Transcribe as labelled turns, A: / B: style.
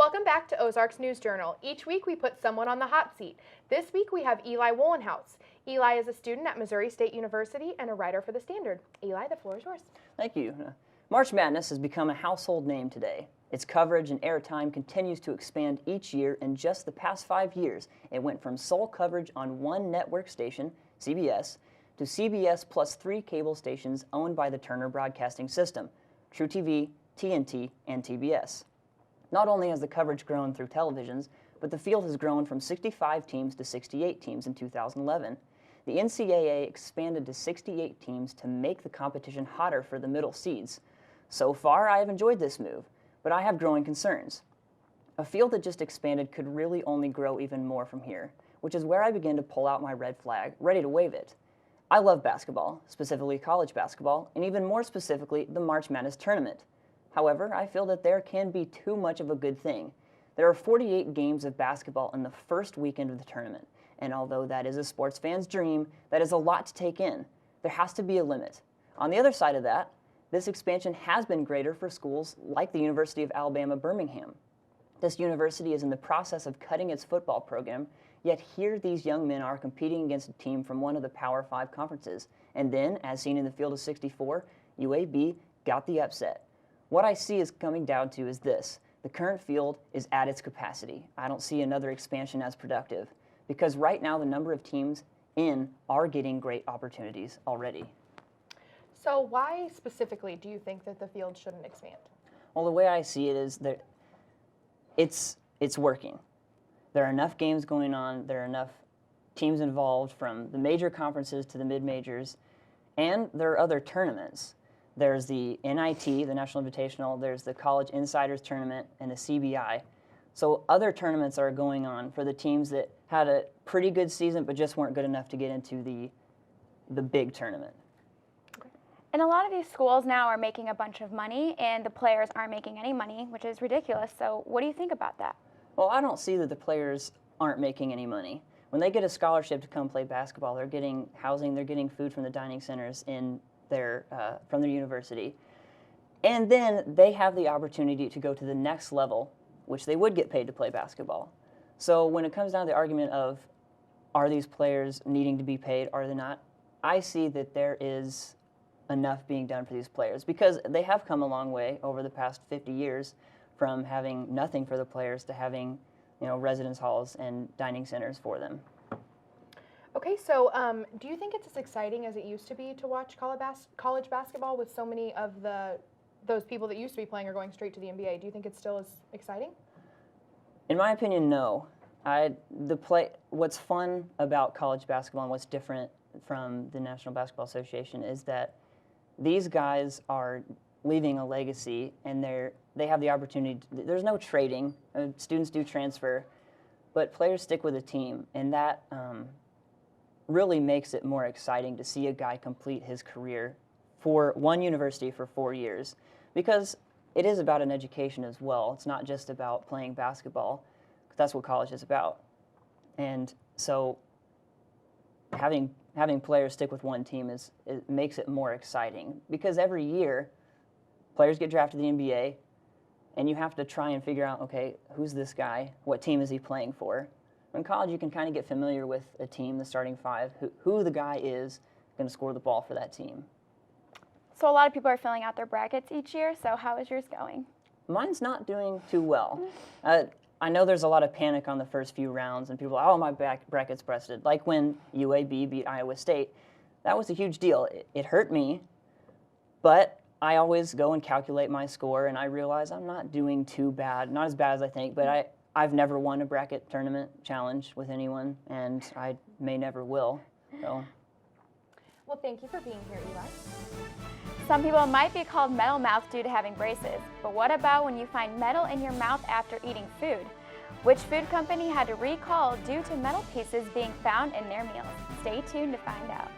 A: Welcome back to Ozarks News Journal. Each week we put someone on the hot seat. This week we have Eli Wohlenhaus. Eli is a student at Missouri State University and a writer for The Standard. Eli, the floor is yours.
B: Thank you. March Madness has become a household name today. Its coverage and airtime continues to expand each year. In just the past 5 years, it went from sole coverage on one network station, CBS, to CBS plus 3 cable stations owned by the Turner Broadcasting System, TruTV, TNT, and TBS. Not only has the coverage grown through televisions, but the field has grown from 65 teams to 68 teams in 2011. The NCAA expanded to 68 teams to make the competition hotter for the middle seeds. So far, I have enjoyed this move, but I have growing concerns. A field that just expanded could really only grow even more from here, which is where I begin to pull out my red flag, ready to wave it. I love basketball, specifically college basketball, and even more specifically, the March Madness tournament. However, I feel that there can be too much of a good thing. There are 48 games of basketball in the first weekend of the tournament, and although that is a sports fan's dream, that is a lot to take in. There has to be a limit. On the other side of that, this expansion has been greater for schools like the University of Alabama, Birmingham. This university is in the process of cutting its football program, yet here these young men are competing against a team from one of the Power 5 conferences. And then, as seen in the field of 64, UAB got the upset. What I see is coming down to is this: the current field is at its capacity. I don't see another expansion as productive, because right now the number of teams in are getting great opportunities already.
A: So why specifically do you think that the field shouldn't expand?
B: Well, the way I see it is that it's working. There are enough games going on, there are enough teams involved from the major conferences to the mid-majors, and there are other tournaments. There's the NIT, the National Invitational, there's the College Insiders Tournament, and the CBI. So other tournaments are going on for the teams that had a pretty good season but just weren't good enough to get into the big tournament.
C: And a lot of these schools now are making a bunch of money, and the players aren't making any money, which is ridiculous. So what do you think about that?
B: Well, I don't see that the players aren't making any money. When they get a scholarship to come play basketball, they're getting housing, they're getting food from the dining centers from their university. And then they have the opportunity to go to the next level, which they would get paid to play basketball. So when it comes down to the argument of, are these players needing to be paid, are they not? I see that there is enough being done for these players, because they have come a long way over the past 50 years from having nothing for the players to having, residence halls and dining centers for them.
A: Okay, so do you think it's as exciting as it used to be to watch college basketball with so many of those people that used to be playing are going straight to the NBA? Do you think it's still as exciting?
B: In my opinion, no. What's fun about college basketball and what's different from the National Basketball Association is that these guys are leaving a legacy, and they have the opportunity. There's no trading. Students do transfer, but players stick with a team, and that really makes it more exciting to see a guy complete his career for one university for 4 years, because it is about an education as well. It's not just about playing basketball, because that's what college is about. And so having players stick with one team it makes it more exciting, because every year players get drafted to the NBA, and you have to try and figure out, okay, who's this guy? What team is he playing for? In college, you can kind of get familiar with a team, the starting five, who the guy is going to score the ball for that team.
C: So a lot of people are filling out their brackets each year, so how is yours going?
B: Mine's not doing too well. I know there's a lot of panic on the first few rounds, and people are, oh, my bracket's busted. Like when UAB beat Iowa State. That was a huge deal. It hurt me, but I always go and calculate my score, and I realize I'm not doing too bad. Not as bad as I think, but I've never won a bracket tournament challenge with anyone, and I may never will. So.
A: Well, thank you for being here, Eli.
C: Some people might be called metal mouth due to having braces, but what about when you find metal in your mouth after eating food? Which food company had to recall due to metal pieces being found in their meals? Stay tuned to find out.